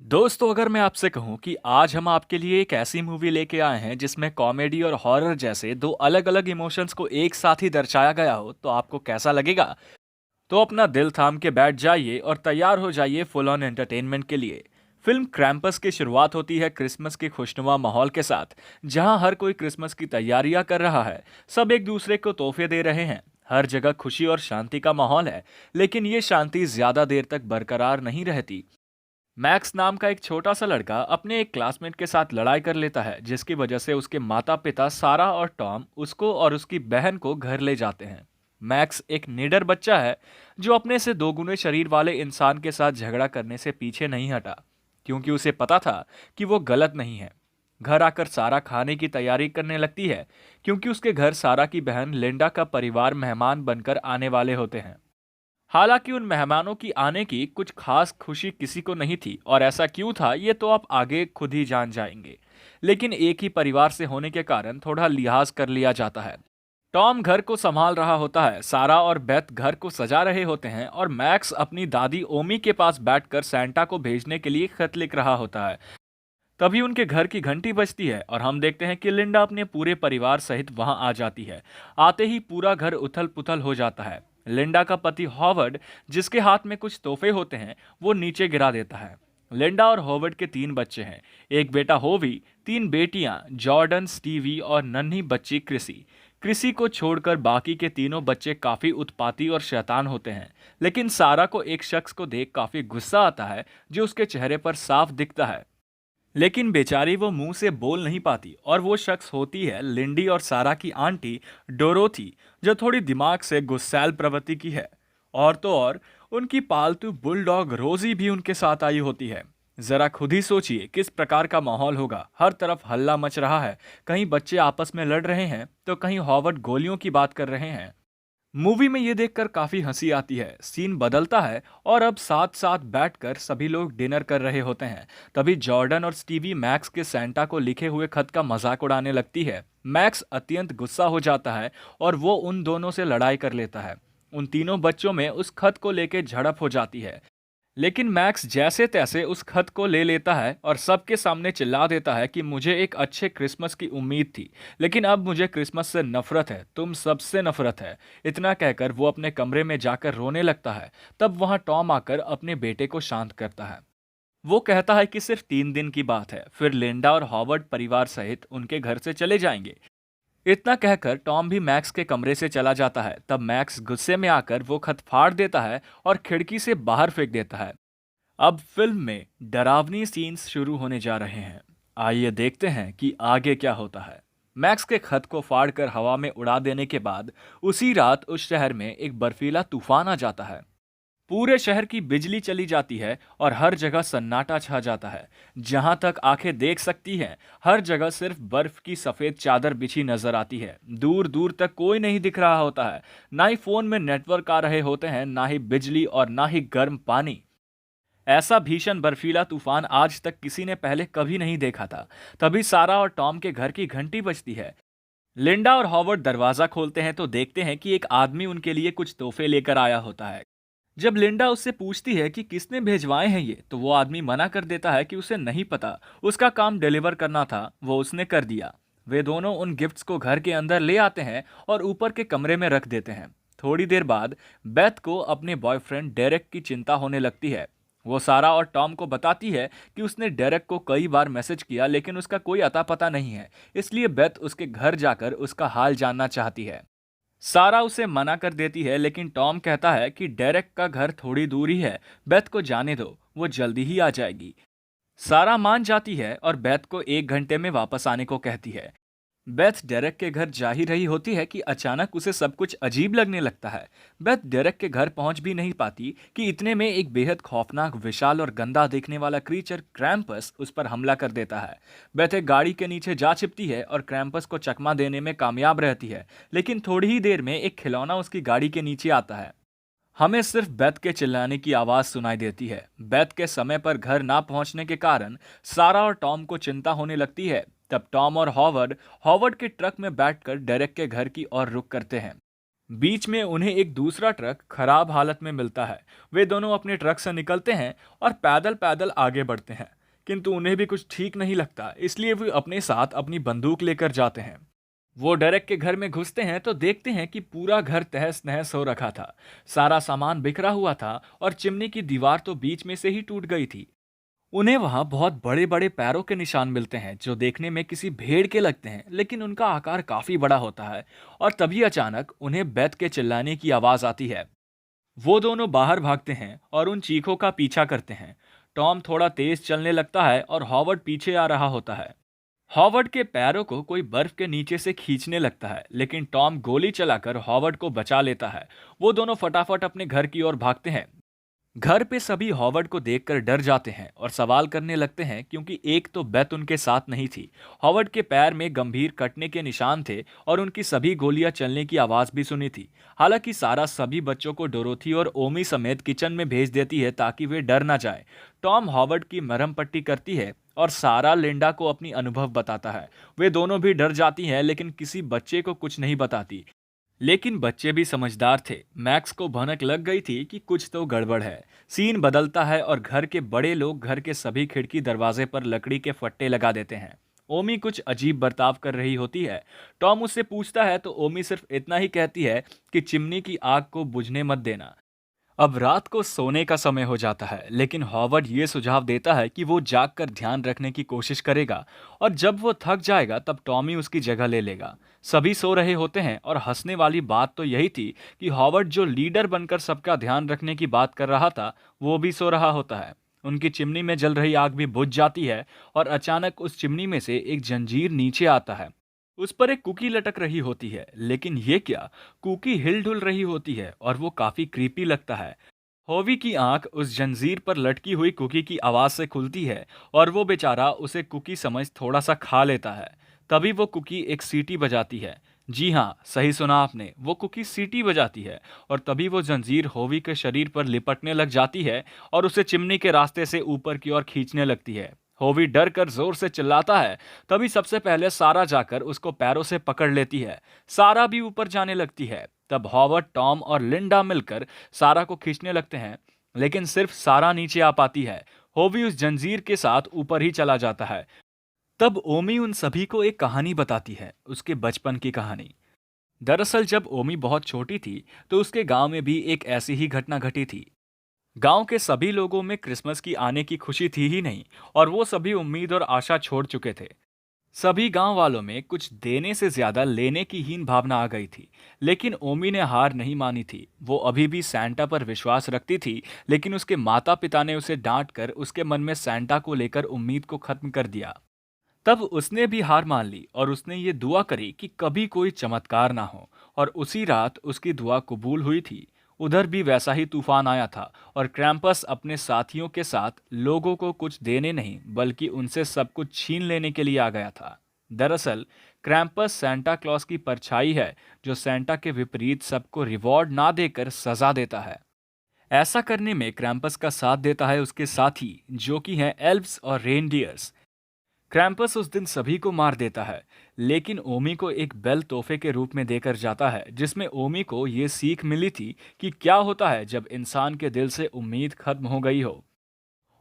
दोस्तों, अगर मैं आपसे कहूं कि आज हम आपके लिए एक ऐसी मूवी लेके आए हैं जिसमें कॉमेडी और हॉरर जैसे दो अलग-अलग इमोशंस को एक साथ ही दर्शाया गया हो, तो आपको कैसा लगेगा? तो अपना दिल थाम के बैठ जाइए और तैयार हो जाइए फुल ऑन एंटरटेनमेंट के लिए। फिल्म क्रैम्पस की शुरुआत होती है क्रिसमस के खुशनुमा माहौल के साथ, जहां हर कोई क्रिसमस की तैयारियां कर रहा है। सब एक दूसरे को तोहफे दे रहे हैं। हर जगह खुशी और शांति का माहौल है, लेकिन ये शांति ज्यादा देर तक बरकरार नहीं रहती। मैक्स नाम का एक छोटा सा लड़का अपने एक क्लासमेट के साथ लड़ाई कर लेता है, जिसकी वजह से उसके माता पिता सारा और टॉम उसको और उसकी बहन को घर ले जाते हैं। मैक्स एक निडर बच्चा है जो अपने से दोगुने शरीर वाले इंसान के साथ झगड़ा करने से पीछे नहीं हटा, क्योंकि उसे पता था कि वो गलत नहीं है। घर आकर सारा खाने की तैयारी करने लगती है, क्योंकि उसके घर सारा की बहन लिंडा का परिवार मेहमान बनकर आने वाले होते हैं। हालांकि उन मेहमानों की आने की कुछ खास खुशी किसी को नहीं थी, और ऐसा क्यों था ये तो आप आगे खुद ही जान जाएंगे। लेकिन एक ही परिवार से होने के कारण थोड़ा लिहाज कर लिया जाता है। टॉम घर को संभाल रहा होता है, सारा और बेथ घर को सजा रहे होते हैं, और मैक्स अपनी दादी ओमी के पास बैठकर सैंटा को भेजने के लिए खत लिख रहा होता है। तभी उनके घर की घंटी बजती है और हम देखते हैं कि लिंडा अपने पूरे परिवार सहित वहां आ जाती है। आते ही पूरा घर उथल पुथल हो जाता है। लिंडा का पति हॉवर्ड, जिसके हाथ में कुछ तोहफे होते हैं, वो नीचे गिरा देता है। लिंडा और हॉवर्ड के 3 बच्चे हैं। एक बेटा होवी, 3 बेटियां जॉर्डन, स्टीवी और नन्ही बच्ची क्रिसी। क्रिसी को छोड़कर बाकी के तीनों बच्चे काफी उत्पाती और शैतान होते हैं। लेकिन सारा को एक शख्स को देख काफी गुस्सा आता है, जो उसके चेहरे पर साफ दिखता है। लेकिन बेचारी वो मुंह से बोल नहीं पाती, और वो शख्स होती है लिंडी और सारा की आंटी डोरोथी, जो थोड़ी दिमाग से गुस्सैल प्रवृत्ति की है। और तो और उनकी पालतू बुलडॉग रोजी भी उनके साथ आई होती है। जरा खुद ही सोचिए किस प्रकार का माहौल होगा। हर तरफ हल्ला मच रहा है, कहीं बच्चे आपस में लड़ रहे हैं तो कहीं हॉवर्ड गोलियों की बात कर रहे हैं। मूवी में ये देखकर काफी हंसी आती है। सीन बदलता है और अब साथ साथ बैठकर सभी लोग डिनर कर रहे होते हैं। तभी जॉर्डन और स्टीवी मैक्स के सैंटा को लिखे हुए खत का मजाक उड़ाने लगती है। मैक्स अत्यंत गुस्सा हो जाता है और वो उन दोनों से लड़ाई कर लेता है। उन तीनों बच्चों में उस खत को लेकर झड़प हो जाती है। लेकिन मैक्स जैसे तैसे उस खत को ले लेता है और सबके सामने चिल्ला देता है कि मुझे एक अच्छे क्रिसमस की उम्मीद थी, लेकिन अब मुझे क्रिसमस से नफरत है, तुम सबसे नफरत है। इतना कहकर वो अपने कमरे में जाकर रोने लगता है। तब वहां टॉम आकर अपने बेटे को शांत करता है। वो कहता है कि सिर्फ 3 दिन की बात है, फिर लिंडा और हॉवर्ड परिवार सहित उनके घर से चले जाएंगे। इतना कहकर टॉम भी मैक्स के कमरे से चला जाता है। तब मैक्स गुस्से में आकर वो खत फाड़ देता है और खिड़की से बाहर फेंक देता है। अब फिल्म में डरावनी सीन्स शुरू होने जा रहे हैं। आइए देखते हैं कि आगे क्या होता है। मैक्स के खत को फाड़कर हवा में उड़ा देने के बाद उसी रात उस शहर में एक बर्फीला तूफान आ जाता है। पूरे शहर की बिजली चली जाती है और हर जगह सन्नाटा छा जाता है। जहां तक आंखें देख सकती हैं, हर जगह सिर्फ बर्फ की सफेद चादर बिछी नजर आती है। दूर दूर तक कोई नहीं दिख रहा होता है। ना ही फोन में नेटवर्क आ रहे होते हैं, ना ही बिजली और ना ही गर्म पानी। ऐसा भीषण बर्फीला तूफान आज तक किसी ने पहले कभी नहीं देखा था। तभी सारा और टॉम के घर की घंटी बजती है। लिंडा और हॉवर्ड दरवाजा खोलते हैं तो देखते हैं कि एक आदमी उनके लिए कुछ तोहफे लेकर आया होता है। जब लिंडा उससे पूछती है कि किसने भेजवाए हैं ये, तो वो आदमी मना कर देता है कि उसे नहीं पता, उसका काम डिलीवर करना था, वो उसने कर दिया। वे दोनों उन गिफ्ट्स को घर के अंदर ले आते हैं और ऊपर के कमरे में रख देते हैं। थोड़ी देर बाद बेथ को अपने बॉयफ्रेंड डेरेक की चिंता होने लगती है। वो सारा और टॉम को बताती है कि उसने डेरेक को कई बार मैसेज किया, लेकिन उसका कोई अता पता नहीं है। इसलिए बेथ उसके घर जाकर उसका हाल जानना चाहती है। सारा उसे मना कर देती है, लेकिन टॉम कहता है कि डेरेक का घर थोड़ी दूर ही है, बेथ को जाने दो, वो जल्दी ही आ जाएगी। सारा मान जाती है और बेथ को 1 घंटे में वापस आने को कहती है। बेथ डेरेक के घर जा ही रही होती है कि अचानक उसे सब कुछ अजीब लगने लगता है। बेथ डेरेक के घर पहुंच भी नहीं पाती कि इतने में एक बेहद खौफनाक, विशाल और गंदा देखने वाला क्रीचर क्रैम्पस उस पर हमला कर देता है। बेथ एक गाड़ी के नीचे जा छिपती है और क्रैम्पस को चकमा देने में कामयाब रहती है, लेकिन थोड़ी ही देर में एक खिलौना उसकी गाड़ी के नीचे आता है। हमें सिर्फ बेथ के चिल्लाने की आवाज सुनाई देती है। बेथ के समय पर घर ना पहुंचने के कारण सारा और टॉम को चिंता होने लगती है। तब टॉम और हॉवर्ड हॉवर्ड के ट्रक में बैठकर डेरेक के घर की ओर रुख करते हैं। बीच में उन्हें एक दूसरा ट्रक खराब हालत में मिलता है। वे दोनों अपने ट्रक से निकलते हैं और पैदल पैदल आगे बढ़ते हैं, किंतु उन्हें भी कुछ ठीक नहीं लगता, इसलिए वे अपने साथ अपनी बंदूक लेकर जाते हैं। वो डायरेक्ट के घर में घुसते हैं तो देखते हैं कि पूरा घर तहस नहस हो रखा था। सारा सामान बिखरा हुआ था और चिमनी की दीवार तो बीच में से ही टूट गई थी। उन्हें वहां बहुत बड़े बड़े पैरों के निशान मिलते हैं जो देखने में किसी भेड़ के लगते हैं, लेकिन उनका आकार काफी बड़ा होता है। और तभी अचानक उन्हें बेथ के चिल्लाने की आवाज आती है। वो दोनों बाहर भागते हैं और उन चीखों का पीछा करते हैं। टॉम थोड़ा तेज चलने लगता है और हॉवर्ड पीछे आ रहा होता है। हॉवर्ड के पैरों को कोई बर्फ के नीचे से खींचने लगता है, लेकिन टॉम गोली चलाकर हॉवर्ड को बचा लेता है। वो दोनों फटाफट अपने घर की ओर भागते हैं। घर पे सभी हॉवर्ड को देखकर डर जाते हैं और सवाल करने लगते हैं, क्योंकि एक तो बेथ उनके साथ नहीं थी। हॉवर्ड के पैर में गंभीर कटने के निशान थे और उनकी सभी गोलियां चलने की आवाज भी सुनी थी। हालांकि सारा सभी बच्चों को डोरोथी और ओमी समेत किचन में भेज देती है ताकि वे डर ना जाए। टॉम हॉवर्ड की मरहम पट्टी करती है और सारा लिंडा को अपनी अनुभव बताता है। वे दोनों भी डर जाती हैं, लेकिन किसी बच्चे को कुछ नहीं बताती। लेकिन बच्चे भी समझदार थे। मैक्स को भनक लग गई थी कि कुछ तो गड़बड़ है। सीन बदलता है और घर के बड़े लोग घर के सभी खिड़की दरवाजे पर लकड़ी के फट्टे लगा देते हैं। ओमी कुछ अजीब बर्ताव कर रही होती है। टॉम उससे पूछता है तो ओमी सिर्फ इतना ही कहती है कि चिमनी की आग को बुझने मत देना। अब रात को सोने का समय हो जाता है, लेकिन हॉवर्ड ये सुझाव देता है कि वो जागकर ध्यान रखने की कोशिश करेगा और जब वो थक जाएगा तब टॉमी उसकी जगह ले लेगा। सभी सो रहे होते हैं और हंसने वाली बात तो यही थी कि हॉवर्ड जो लीडर बनकर सबका ध्यान रखने की बात कर रहा था, वो भी सो रहा होता है। उनकी चिमनी में जल रही आग भी बुझ जाती है और अचानक उस चिमनी में से एक जंजीर नीचे आता है। उस पर एक कुकी लटक रही होती है, लेकिन ये क्या, कुकी हिल-डुल रही होती है और वो काफी क्रीपी लगता है। होवी की आंख उस जंजीर पर लटकी हुई कुकी की आवाज से खुलती है और वो बेचारा उसे कुकी समझ थोड़ा सा खा लेता है। तभी वो कुकी एक सीटी बजाती है। जी हाँ, सही सुना आपने, वो कुकी सीटी बजाती है और तभी वो जंजीर होवी के शरीर पर लिपटने लग जाती है और उसे चिमनी के रास्ते से ऊपर की ओर खींचने लगती है। होवी डर कर जोर से चिल्लाता है। तभी सबसे पहले सारा जाकर उसको पैरों से पकड़ लेती है। सारा भी ऊपर जाने लगती है। तब हॉवर्ड, टॉम और लिंडा मिलकर सारा को खींचने लगते हैं, लेकिन सिर्फ सारा नीचे आ पाती है। होवी उस जंजीर के साथ ऊपर ही चला जाता है। तब ओमी उन सभी को एक कहानी बताती है, उसके बचपन की कहानी। दरअसल जब ओमी बहुत छोटी थी तो उसके गांव में भी एक ऐसी ही घटना घटी थी। गांव के सभी लोगों में क्रिसमस की आने की खुशी थी ही नहीं, और वो सभी उम्मीद और आशा छोड़ चुके थे। सभी गांव वालों में कुछ देने से ज्यादा लेने की हीन भावना आ गई थी। लेकिन ओमी ने हार नहीं मानी थी। वो अभी भी सैंटा पर विश्वास रखती थी, लेकिन उसके माता पिता ने उसे डांट कर उसके मन में सैंटा को लेकर उम्मीद को खत्म कर दिया। तब उसने भी हार मान ली और उसने ये दुआ करी कि कभी कोई चमत्कार ना हो, और उसी रात उसकी दुआ कबूल हुई थी। उधर भी वैसा ही तूफान आया था और क्रैम्पस अपने साथियों के साथ लोगों को कुछ देने नहीं बल्कि उनसे सब कुछ छीन लेने के लिए आ गया था। दरअसल क्रैम्पस सेंटा क्लॉज की परछाई है, जो सेंटा के विपरीत सबको रिवॉर्ड ना देकर सजा देता है। ऐसा करने में क्रैम्पस का साथ देता है उसके साथी, जो कि हैं एल्व्स और रेनडियर्स। क्रैम्पस उस दिन सभी को मार देता है, लेकिन ओमी को एक बेल तोहफे के रूप में देकर जाता है, जिसमें ओमी को ये सीख मिली थी कि क्या होता है जब इंसान के दिल से उम्मीद खत्म हो गई हो।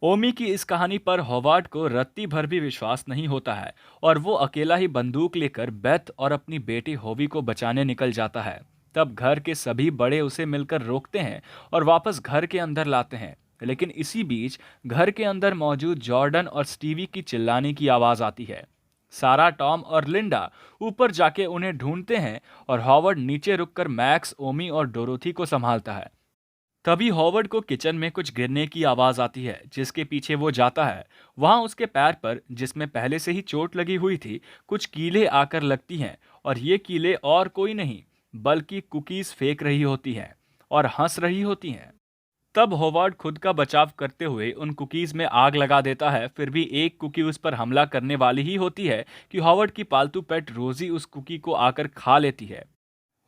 ओमी की इस कहानी पर हॉवार्ड को रत्ती भर भी विश्वास नहीं होता है और वो अकेला ही बंदूक लेकर बेथ और अपनी बेटी होवी को बचाने निकल जाता है। तब घर के सभी बड़े उसे मिलकर रोकते हैं और वापस घर के अंदर लाते हैं। लेकिन इसी बीच घर के अंदर मौजूद जॉर्डन और स्टीवी की चिल्लाने की आवाज आती है। सारा, टॉम और लिंडा ऊपर जाके उन्हें ढूंढते हैं और हॉवर्ड नीचे रुककर मैक्स, ओमी और डोरोथी को संभालता है। तभी हॉवर्ड को किचन में कुछ गिरने की आवाज आती है, जिसके पीछे वो जाता है। वहां उसके पैर पर, जिसमें पहले से ही चोट लगी हुई थी, कुछ कीलें आकर लगती हैं और ये कीलें और कोई नहीं बल्कि कुकीज फेंक रही होती हैं और हंस रही होती हैं। तब हॉवर्ड खुद का बचाव करते हुए उन कुकीज में आग लगा देता है। फिर भी एक कुकी उस पर हमला करने वाली ही होती है कि हॉवर्ड की पालतू पेट रोजी उस कुकी को आकर खा लेती है।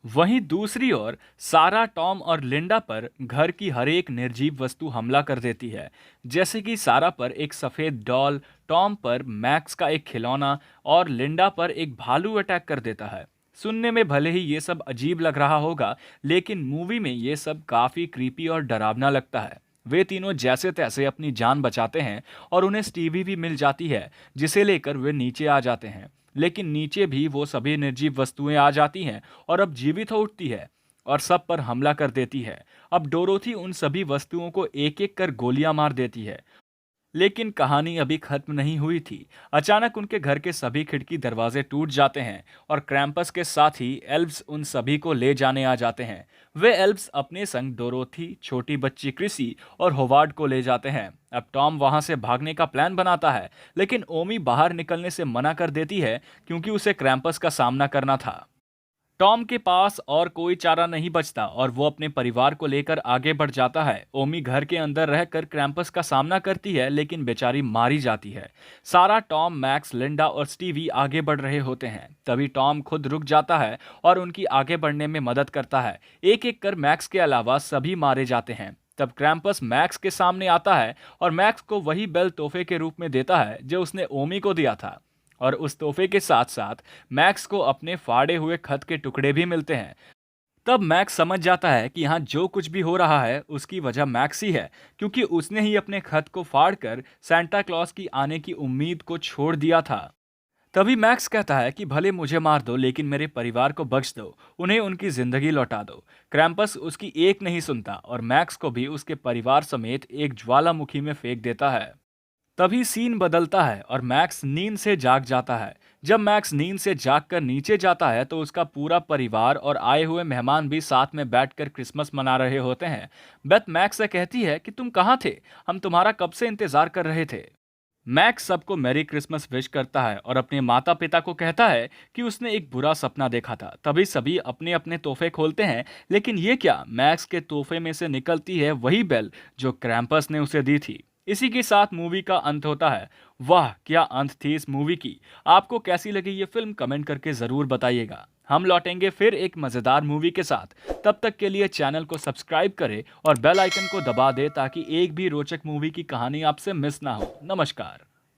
वहीं दूसरी ओर सारा, टॉम और लिंडा पर घर की हर एक निर्जीव वस्तु हमला कर देती है, जैसे कि सारा पर एक सफेद डॉल, टॉम पर मैक्स का एक खिलौना और लिंडा पर एक भालू अटैक कर देता है। सुनने में भले ही ये सब अजीब लग रहा होगा, लेकिन मूवी में ये सब काफी क्रीपी और डरावना लगता है। वे तीनों जैसे तैसे अपनी जान बचाते हैं और उन्हें स्टीवी भी मिल जाती है, जिसे लेकर वे नीचे आ जाते हैं। लेकिन नीचे भी वो सभी निर्जीव वस्तुएं आ जाती हैं और अब जीवित हो उठती है और सब पर हमला कर देती है। अब डोरोथी उन सभी वस्तुओं को एक एक कर गोलियां मार देती है। लेकिन कहानी अभी खत्म नहीं हुई थी। अचानक उनके घर के सभी खिड़की दरवाजे टूट जाते हैं और क्रैम्पस के साथ ही एल्व्स उन सभी को ले जाने आ जाते हैं। वे एल्व्स अपने संग डोरोथी, छोटी बच्ची क्रिसी और होवार्ड को ले जाते हैं। अब टॉम वहां से भागने का प्लान बनाता है, लेकिन ओमी बाहर निकलने से मना कर देती है क्योंकि उसे क्रैम्पस का सामना करना था। टॉम के पास और कोई चारा नहीं बचता और वो अपने परिवार को लेकर आगे बढ़ जाता है। ओमी घर के अंदर रहकर क्रैम्पस का सामना करती है, लेकिन बेचारी मारी जाती है। सारा, टॉम, मैक्स, लिंडा और स्टीवी आगे बढ़ रहे होते हैं। तभी टॉम खुद रुक जाता है और उनकी आगे बढ़ने में मदद करता है। एक एक कर मैक्स के अलावा सभी मारे जाते हैं। तब क्रैम्पस मैक्स के सामने आता है और मैक्स को वही बेल तोहफे के रूप में देता है जो उसने ओमी को दिया था। और उस तोहफे के साथ साथ मैक्स को अपने फाड़े हुए खत के टुकड़े भी मिलते हैं। तब मैक्स समझ जाता है कि यहाँ जो कुछ भी हो रहा है उसकी वजह मैक्स ही है, क्योंकि उसने ही अपने खत को फाड़कर सांता क्लॉज की आने की उम्मीद को छोड़ दिया था। तभी मैक्स कहता है कि भले मुझे मार दो, लेकिन मेरे परिवार को बख्श दो, उन्हें उनकी जिंदगी लौटा दो। क्रैम्पस उसकी एक नहीं सुनता और मैक्स को भी उसके परिवार समेत एक ज्वालामुखी में फेंक देता है। तभी सीन बदलता है और मैक्स नींद से जाग जाता है। जब मैक्स नींद से जागकर नीचे जाता है तो उसका पूरा परिवार और आए हुए मेहमान भी साथ में बैठकर क्रिसमस मना रहे होते हैं। बेथ मैक्स से कहती है कि तुम कहाँ थे, हम तुम्हारा कब से इंतजार कर रहे थे। मैक्स सबको मैरी क्रिसमस विश करता है और अपने माता पिता को कहता है कि उसने एक बुरा सपना देखा था। तभी सभी अपने अपने तोहफे खोलते हैं, लेकिन ये क्या, मैक्स के तोहफे में से निकलती है वही बेल जो क्रैम्पस ने उसे दी थी। इसी के साथ मूवी का अंत होता है। वाह, क्या अंत थी इस मूवी की। आपको कैसी लगी ये फिल्म, कमेंट करके जरूर बताइएगा। हम लौटेंगे फिर एक मजेदार मूवी के साथ। तब तक के लिए चैनल को सब्सक्राइब करें और बेल आइकन को दबा दें ताकि एक भी रोचक मूवी की कहानी आपसे मिस ना हो। नमस्कार।